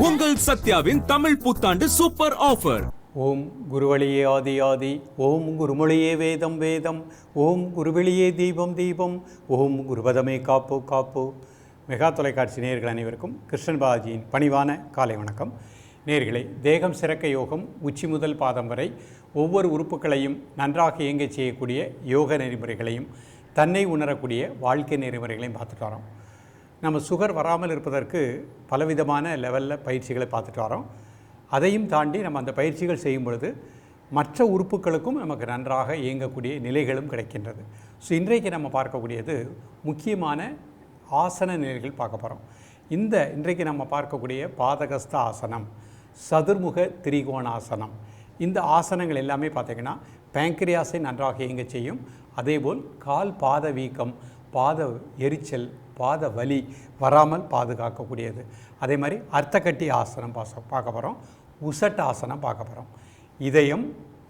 உங்கள் சத்யாவின் தமிழ் புத்தாண்டு super offer. ஓம் குருவழியே ஆதி ஆதி, ஓம் குருமொழியே வேதம் வேதம், ஓம் குருவெளியே தீபம் தீபம், ஓம் குருபதமே காப்போ காப்போ. மெகா தொலைக்காட்சி நேயர்கள் அனைவருக்கும் கிருஷ்ணன் பாலாஜியின் பணிவான காலை வணக்கம். நேயர்களே, தேகம் சிறக்க யோகம் உச்சி முதல் பாதம் வரை ஒவ்வொரு உறுப்புகளையும் நன்றாக இயங்கச் செய்யக்கூடிய யோக நெறிமுறைகளையும் தன்னை உணரக்கூடிய வாழ்க்கை நெறிமுறைகளையும் பார்த்துட்டு வரோம். நம்ம சுகர் வராமல் இருப்பதற்கு பலவிதமான லெவலில் பயிற்சிகளை பார்த்துட்டு வரோம். அதையும் தாண்டி நம்ம அந்த பயிற்சிகள் செய்யும் பொழுது மற்ற உறுப்புகளுக்கும் நமக்கு நன்றாக இயங்கக்கூடிய நிலைகளும் கிடைக்கின்றது. ஸோ இன்றைக்கு நம்ம பார்க்கக்கூடியது முக்கியமான ஆசன நிலைகள் பார்க்க போகிறோம். இன்றைக்கு நம்ம பார்க்கக்கூடிய பாதகஸ்த ஆசனம், சதுர்முக திரிகோணாசனம், இந்த ஆசனங்கள் எல்லாமே பார்த்திங்கன்னா பேங்க்ரியாஸை நன்றாக இயங்க செய்யும். அதேபோல் கால் பாத வீக்கம், பாத எரிச்சல், பாத வலி வராமல் பாதுகாக்கக்கூடியது. அதே மாதிரி அர்த்தக்கட்டி ஆசனம் பார்க்க போகிறோம். உசட் ஆசனம் பார்க்க போகிறோம்.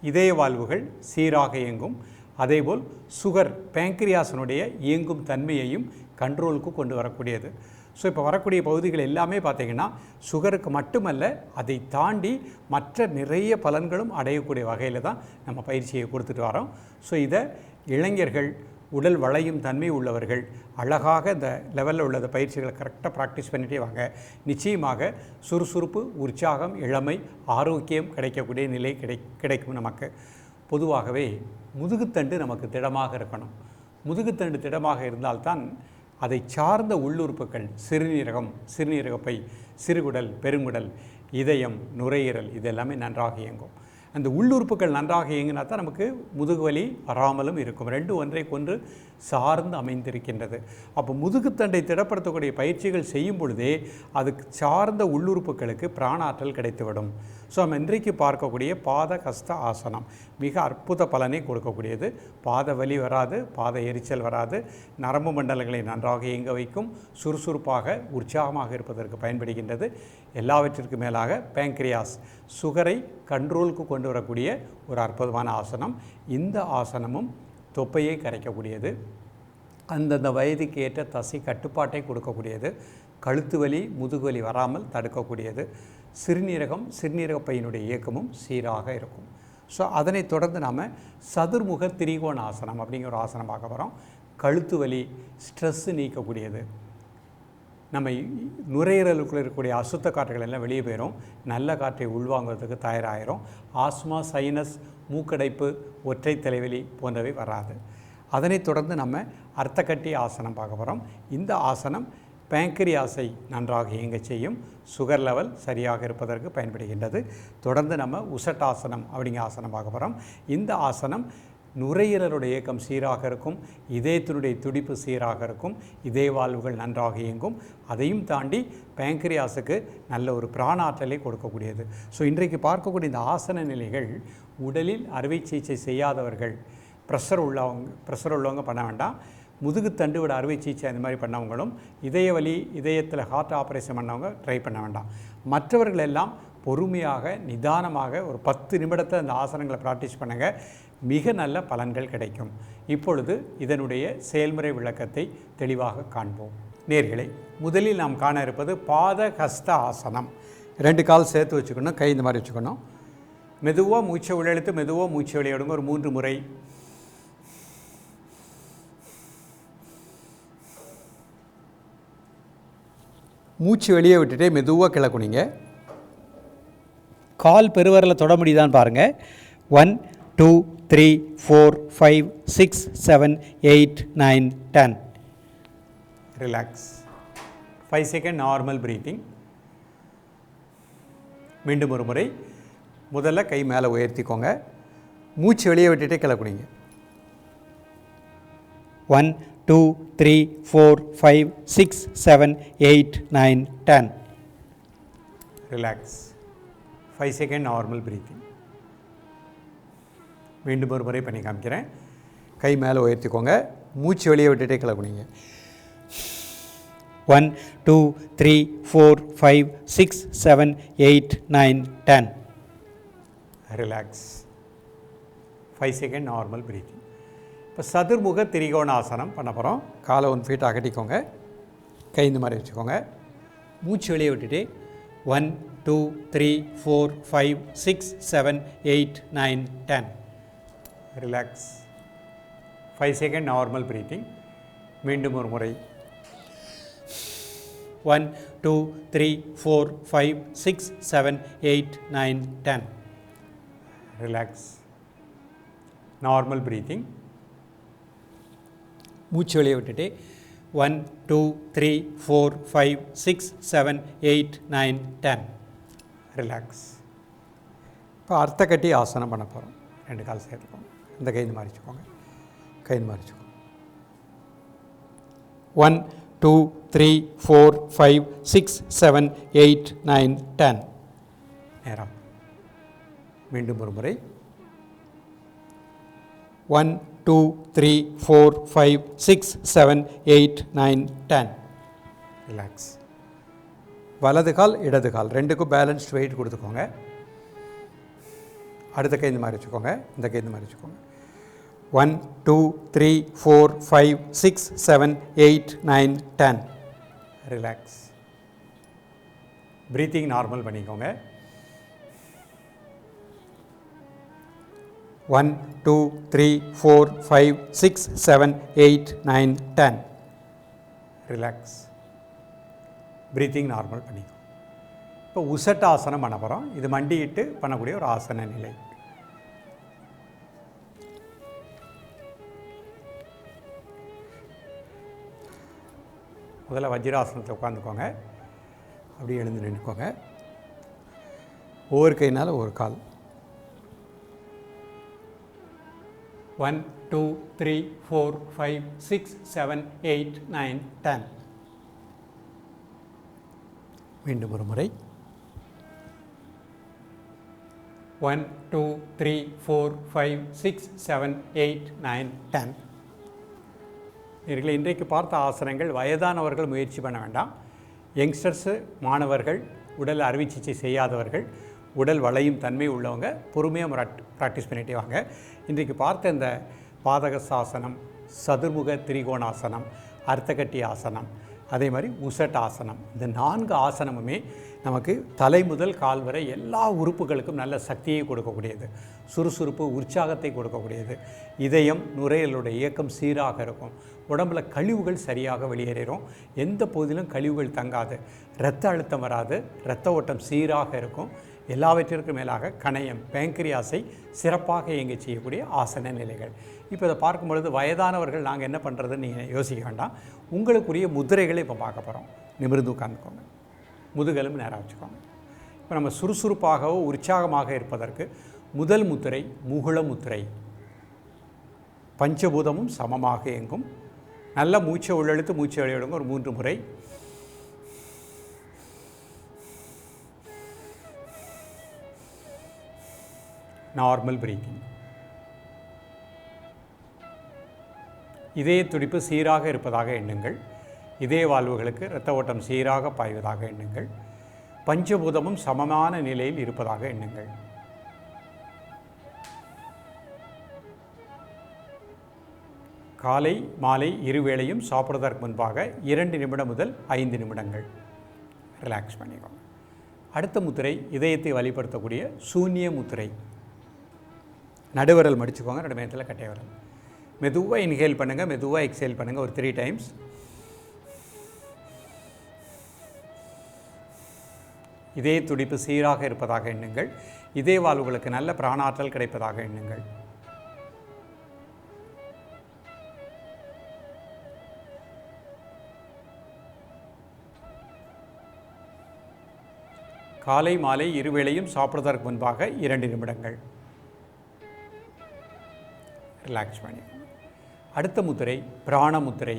இதய வாழ்வுகள் சீராக இயங்கும். அதேபோல் சுகர் பேங்க்ரியாசனுடைய இயங்கும் தன்மையையும் கண்ட்ரோலுக்கு கொண்டு வரக்கூடியது. ஸோ இப்போ வரக்கூடிய பகுதிகள் எல்லாமே பார்த்திங்கன்னா சுகருக்கு மட்டுமல்ல, அதை தாண்டி மற்ற நிறைய பலன்களும் அடையக்கூடிய வகையில் தான் நம்ம பயிற்சியை கொடுத்துட்டு வரோம். ஸோ இதை இளைஞர்கள், உடல் வளையும் தன்மை உள்ளவர்கள் அழகாக இந்த லெவலில் உள்ள பயிற்சிகளை கரெக்டாக ப்ராக்டிஸ் பண்ணிகிட்டே வாங்க. நிச்சயமாக சுறுசுறுப்பு, உற்சாகம், இளமை, ஆரோக்கியம் கிடைக்கக்கூடிய நிலை கிடைக்கும். நமக்கு பொதுவாகவே முதுகுத்தண்டு நமக்கு திடமாக இருக்கணும். முதுகுத்தண்டு திடமாக இருந்தால்தான் அதை சார்ந்த உள்ளுறுப்புகள் சிறுநீரகப்பை, சிறுகுடல், பெருங்குடல், இதயம், நுரையீரல் இதெல்லாமே நன்றாக இயங்கும். அந்த உள்ளுறுப்புகள் நன்றாக இயங்கினா தான் நமக்கு முதுகுவலி வராமலும் இருக்கும். ரெண்டும் ஒன்றைக்கொன்று சார்ந்து அமைந்திருக்கின்றது. அப்போ முதுகுத்தண்டை திடப்படுத்தக்கூடிய பயிற்சிகள் செய்யும் பொழுதே அதுக்கு சார்ந்த உள்ளுறுப்புகளுக்கு பிராணாற்றல் கிடைத்துவிடும். ஸோ நம்ம இன்றைக்கு பார்க்கக்கூடிய பாத கஸ்த ஆசனம் மிக அற்புத பலனை கொடுக்கக்கூடியது. பாத வலி வராது, பாத எரிச்சல் வராது, நரம்பு மண்டலங்களை நன்றாக இயங்க வைக்கும், சுறுசுறுப்பாக உற்சாகமாக இருப்பதற்கு பயன்படுகின்றது. எல்லாவற்றிற்கும் மேலாக பேங்க்ரியாஸ், சுகரை கண்ட்ரோலுக்கு கொண்டு வரக்கூடிய ஒரு அற்புதமான ஆசனம். இந்த ஆசனமும் தொப்பையை கரைக்கக்கூடியது, அந்தந்த வயதுக்கு ஏற்ற தசை கட்டுப்பாட்டை கொடுக்கக்கூடியது, கழுத்து வலி, முதுகுவலி வராமல் தடுக்கக்கூடியது, சிறுநீரக பையினுடைய இயக்கமும் சீராக இருக்கும். ஸோ அதனை தொடர்ந்து நாம் சதுர்முக திரிகோண ஆசனம் அப்படிங்கிற ஒரு ஆசனம் பார்க்க போகிறோம். கழுத்து வலி, ஸ்ட்ரெஸ்ஸு நீக்கக்கூடியது. நம்ம நுரையீரலுக்குள்ளே இருக்கக்கூடிய அசுத்த காற்றுகள் எல்லாம் வெளியே போயிடும், நல்ல காற்றை உள்வாங்குவதற்கு தயாராகிரும். ஆஸ்மா, சைனஸ், மூக்கடைப்பு, ஒற்றை தலைவலி போன்றவை வராது. அதனைத் தொடர்ந்து நம்ம அர்த்தக்கட்டி ஆசனம் பார்க்க போகிறோம். இந்த ஆசனம் பேங்க்ரியாஸை நன்றாக இயங்க செய்யும், சுகர் லெவல் சரியாக இருப்பதற்கு பயன்படுகின்றது. தொடர்ந்து நம்ம உசட் ஆசனம் அப்படிங்கிற ஆசனம் பார்க்க போகிறோம். இந்த ஆசனம் நுரையீரலுடைய இயக்கம் சீராக இருக்கும், இதயத்தினுடைய துடிப்பு சீராக இருக்கும், இதய வாழ்வுகள் நன்றாக இயங்கும். அதையும் தாண்டி பேங்க்ரியாஸுக்கு நல்ல ஒரு பிராணாற்றலை கொடுக்கக்கூடியது. ஸோ இன்றைக்கு பார்க்கக்கூடிய இந்த ஆசன நிலைகள் உடலில் அறுவை சிகிச்சை செய்யாதவர்கள், ப்ரெஷர் உள்ளவங்க பண்ண வேண்டாம். முதுகுத்தண்டு விட அறுவை சிகிச்சை அந்த மாதிரி பண்ணவங்களும், இதயத்தில் ஹார்ட் ஆப்ரேஷன் பண்ணவங்க ட்ரை பண்ண வேண்டாம். மற்றவர்கள் எல்லாம் பொறுமையாக நிதானமாக ஒரு 10 நிமிடத்தை அந்த ஆசனங்களை ப்ராக்டிஸ் பண்ணுங்கள், மிக நல்ல பலன்கள் கிடைக்கும். இப்பொழுது இதனுடைய செயல்முறை விளக்கத்தை தெளிவாக காண்போம். நேயர்களே, முதலில் நாம் காண இருப்பது பாத கஸ்த ஆசனம். 2 கால் சேர்த்து வச்சுக்கணும், கை இந்த மாதிரி வச்சுக்கணும். மெதுவாக மூச்சை உள்ளெழுத்து, மெதுவாக மூச்சை வெளியிடுங்க. ஒரு 3 முறை. மூச்சு வெளியே விட்டுட்டே மெதுவாக கிளக்குனிங்க. கால் பெருவரில் தொட முடியுதான்னு பாருங்கள். 1 2 3 4 5 6 7 8 9 10. ரிலாக்ஸ். 5 second normal breathing. மீண்டும் ஒரு முறை. முதல்ல கை மேலே உயர்த்திக்கோங்க, மூச்சு வெளியே விட்டுட்டே கிளக்குனிங்க. 1 2 3 4 5 6 7 8 9 10. ரிலாக்ஸ். 5 second normal breathing. மீண்டும் ஒரு முறை பண்ணி காமிக்கிறேன். கை மேலே உயர்த்திக்கோங்க, மூச்சு வெளியே விட்டுட்டே கிளக்குனிங்க. 1 2 3 4 5 6 7 8 9 10. ரிலாக்ஸ். 5 second normal breathing. இப்போ சதுர்முக திரிகோணாசனம் பண்ண போகிறோம். காலை 1 ஃபீட் அகட்டிக்கோங்க. கை இந்த மாதிரி வச்சுக்கோங்க. மூச்சு வெளியே விட்டுட்டு 1 2 3 4 5 6 7 8 9 10. ரிலாக்ஸ். 5 second normal breathing. மீண்டும் ஒரு முறை 1 2 3 4 5 6 7 8 9 10. ரிலாக்ஸ். Normal breathing. மூச்சு வெளியே விட்டுட்டு 1 2 3 4 5 6 7 8 9 10. ரிலாக்ஸ். இப்போ அர்த்த கட்டி ஆசனம் பண்ண போகிறோம். 2 கால் சேர்த்துக்கோங்க. இந்த கை இந்த மாதிரி வச்சுக்கோங்க. கை இந்த மாதிரி வச்சுக்கோங்க. 1 2 3 4 5 6 7 8 9 10. நேரம். மீண்டும் ஒரு முறை 1 2 3 4 5 6 7 8 9 10. ரிலாக்ஸ். வலது கால் இடது கால் ரெண்டுக்கும் பேலன்ஸ்ட் வெயிட் கொடுத்துக்கோங்க. அடுத்த கை இந்த மாதிரி வச்சுக்கோங்க. இந்த கை இந்த மாதிரி வச்சுக்கோங்க. 1 2 3 4 5 6 7 8 9 10. ரிலாக்ஸ். ப்ரீத்திங் நார்மல் பண்ணிக்கோங்க. 1 2 3 4 5 6 7 8 9 10. ரிலாக்ஸ். ப்ரீத்திங் நார்மல் பண்ணிக்கோ. இப்போ உசட்ட ஆசனம் பண்ண போகிறோம். இது மண்டியிட்டு பண்ணக்கூடிய ஒரு ஆசன நிலை. முதல்ல வஜ்ராசனத்தில் உட்காந்துக்கோங்க. அப்படியே எழுந்து நின்றுக்கோங்க. ஒவ்வொரு கையினால் ஒரு கால். 1 2 3 4 5 6 7 8 9 10. மீண்டும் ஒரு முறை 1 2 3 4 5 6 7 8 9 10. இவர்களை இன்றைக்கு பார்த்த ஆசனங்கள் வயதானவர்கள் முயற்சி பண்ண வேண்டாம். யங்ஸ்டர்ஸு, மாணவர்கள், உடல் அறுவை சிகிச்சை செய்யாதவர்கள், உடல் வளையும் தன்மை உள்ளவங்க பொறுமையாக ப்ராக்டிஸ் பண்ணிகிட்டே வாங்க. இன்றைக்கு பார்த்த இந்த பாதகசாசனம், சதுர்முக திரிகோணாசனம், அர்த்தகட்டி ஆசனம், அதே மாதிரி உசட் ஆசனம், இந்த 4 ஆசனமுமே நமக்கு தலை முதல் கால் வரை எல்லா உறுப்புகளுக்கும் நல்ல சக்தியை கொடுக்கக்கூடியது, சுறுசுறுப்பு உற்சாகத்தை கொடுக்கக்கூடியது. இதயம் நுரையீரலுடைய இயக்கம் சீராக இருக்கும். உடம்பில் கழிவுகள் சரியாக வெளியேறும். எந்த பகுதியிலும் கழிவுகள் தங்காது. இரத்த அழுத்தம் வராது. இரத்த ஓட்டம் சீராக இருக்கும். எல்லாவற்றிற்கும் மேலாக கணையம், பேங்க்ரியாஸை சிறப்பாக இயங்க செய்யக்கூடிய ஆசன நிலைகள். இப்போ இதை பார்க்கும் பொழுது வயதானவர்கள் நாங்கள் என்ன பண்ணுறதுன்னு நீங்கள் யோசிக்க வேண்டாம். உங்களுக்குரிய முதிரைகளை இப்போ பார்க்க போகிறோம். நிமிர்ந்து உட்காந்துக்கோங்க. முதுகெலும்பு நேராக வச்சுக்கோங்க. இப்போ நம்ம சுறுசுறுப்பாகவோ உற்சாகமாக இருப்பதற்கு முதல் முத்திரை முகுள முத்திரை. பஞ்சபூதமும் சமமாக இயங்கும். நல்ல மூச்சை உள்ளெழுத்து மூச்சை வெளியிடுங்க. ஒரு 3 முறை. Normal breathing. இதய துடிப்பு சீராக இருப்பதாக எண்ணுங்கள். இதய வாழ்வுகளுக்கு இரத்த ஓட்டம் சீராக பாய்வதாக எண்ணுங்கள். பஞ்சபூதமும் சமமான நிலையில் இருப்பதாக எண்ணுங்கள். காலை மாலை இருவேளையும் சாப்பிடுவதற்கு முன்பாக 2 நிமிடம் முதல் 5 நிமிடங்கள் ரிலாக்ஸ் பண்ணிக்கோங்க. அடுத்த முத்திரை இதயத்தை வழிபடுத்தக்கூடிய சூன்ய முத்திரை. நடுவரல் மடிச்சுக்கோங்க. நடுமையத்தில் கட்டை வரல். மெதுவாக இன்ஹேல் பண்ணுங்கள், மெதுவாக எக்ஸேல் பண்ணுங்கள். ஒரு 3 டைம்ஸ். இதய துடிப்பு சீராக இருப்பதாக எண்ணுங்கள். இதய வாழ்வுகளுக்கு நல்ல பிராணாற்றல் கிடைப்பதாக எண்ணுங்கள். காலை மாலை இருவேளையும் சாப்பிடுவதற்கு முன்பாக 2 நிமிடங்கள் ரிலாக்ஸ் பண்ணி. அடுத்த முத்திரை பிராணமுத்திரை.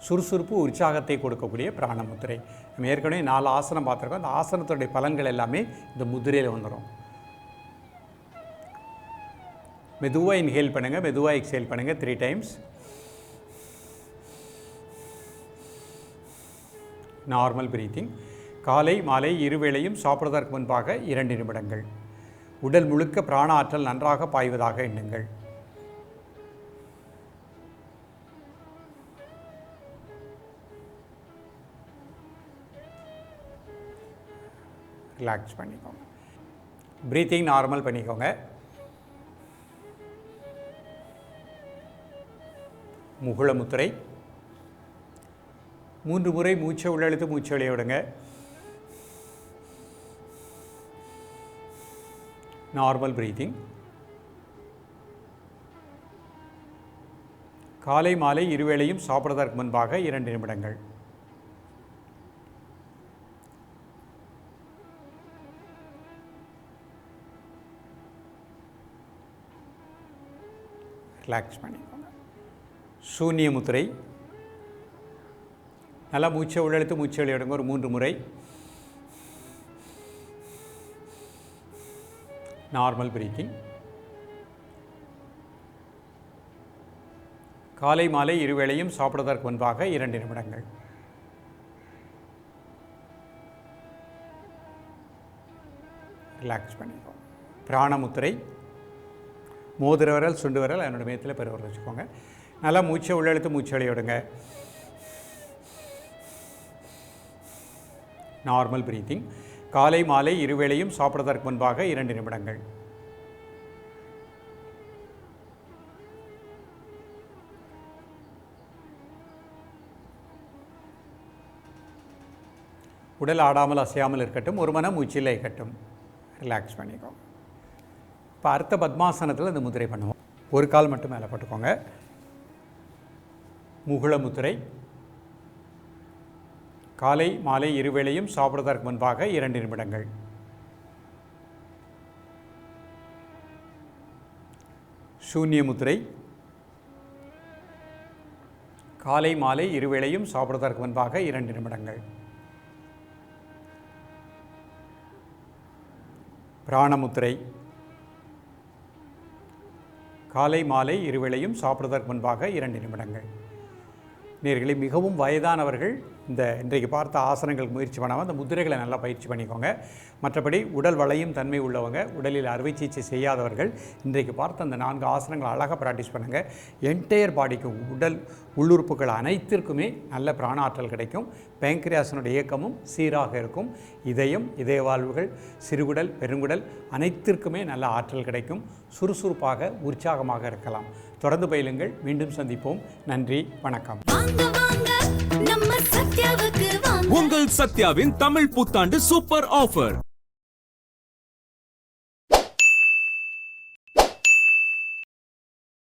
சுறுசுறுப்பு உற்சாகத்தை கொடுக்கக்கூடிய பிராணமுத்திரை. நம்ம ஏற்கனவே 4 ஆசனம் பார்த்துருக்கோம். அந்த ஆசனத்துடைய பலன்கள் எல்லாமே இந்த முத்திரையில் வந்துடும். மெதுவாக இன்ஹேல் பண்ணுங்கள், மெதுவாக எக்ஸேல் பண்ணுங்கள். 3 டைம்ஸ். Normal breathing. காலை மாலை இருவேளையும் சாப்பிடுவதற்கு முன்பாக 2 நிமிடங்கள். உடல் முழுக்க பிராண ஆற்றல் நன்றாக பாய்வதாக எண்ணுங்கள். ரிலாக்ஸ் பண்ணிக்கோங்க. ப்ரீத்திங் நார்மல் பண்ணிக்கோங்க. முகுள முத்திரை. 3 முறை மூச்சை உள்ளெழுத்து மூச்சை வெளியே விடுங்க. Normal breathing. காலை மாலை இருவேளையும் சாப்பிடுவதற்கு முன்பாக 2 நிமிடங்கள். ரிலாக்ஸ் பண்ணிக்கோங்க. சூன்ய முத்திரை. நல்லா மூச்சை உள்ளெழுத்து மூச்சை வெளியே விடுங்க ஒரு 3 முறை. Normal breathing. காலை மாலை இருவேளையும் சாப்பிடுவதற்கு முன்பாக 2 நிமிடங்கள். ரிலாக்ஸ் பண்ணிக்கோங்க. பிராணமுத்திரை. மோதிர விரல் சுண்டு விரல் என்னோட மேத்தில் பெருவரல் வச்சுக்கோங்க. நல்லா மூச்சை உள்ளெழுத்து மூச்சை வெளியே விடுங்க. Normal breathing. காலை மாலை இருவேளையும் சாப்பிடுவதற்கு முன்பாக 2 நிமிடங்கள். உடல் ஆடாமல் அசையாமல் இருக்கட்டும். ஒரு மனம் மூச்சில் இருக்கட்டும். ரிலாக்ஸ் பண்ணிக்கோங்க. இப்போ அர்த்த பத்மாசனத்தில் இந்த முத்திரை பண்ணுவோம். ஒரு கால் மட்டும் மேலே போட்டுக்கோங்க. முகுள முத்திரை. காலை மாலை இருவேளையும் சாப்பிடுவதற்கு முன்பாக 2 நிமிடங்கள். சூன்ய முத்திரை. காலை மாலை இருவேளையும் சாப்பிடுவதற்கு முன்பாக 2 நிமிடங்கள். பிராணமுத்திரை. காலை மாலை இருவேளையும் சாப்பிடுவதற்கு முன்பாக 2 நிமிடங்கள். நேயர்களே, மிகவும் வயதானவர்கள் இன்றைக்கு பார்த்த ஆசனங்களுக்கு முயற்சி பண்ணாமல் அந்த முதிரைகளை நல்லா பயிற்சி பண்ணிக்கோங்க. மற்றபடி உடல் வளையும் தன்மை உள்ளவங்க, உடலில் அறுவை சிகிச்சை செய்யாதவர்கள் இன்றைக்கு பார்த்த அந்த 4 ஆசனங்கள் அழகாக ப்ராக்டிஸ் பண்ணுங்கள். என்டையர் பாடிக்கும், உடல் உள்ளுறுப்புகள் அனைத்திற்குமே நல்ல பிராண ஆற்றல் கிடைக்கும். பேங்க்ரியாஸினுடைய இயக்கமும் சீராக இருக்கும். இதயம், இதய வாழ்வுகள், சிறுகுடல், பெருங்குடல் அனைத்திற்குமே நல்ல ஆற்றல் கிடைக்கும். சுறுசுறுப்பாக உற்சாகமாக இருக்கலாம். தொடர்ந்து பயிலுங்கள். மீண்டும் சந்திப்போம். நன்றி, வணக்கம். உங்கள் சத்யாவின் தமிழ் புத்தாண்டு சூப்பர் ஆஃபர்.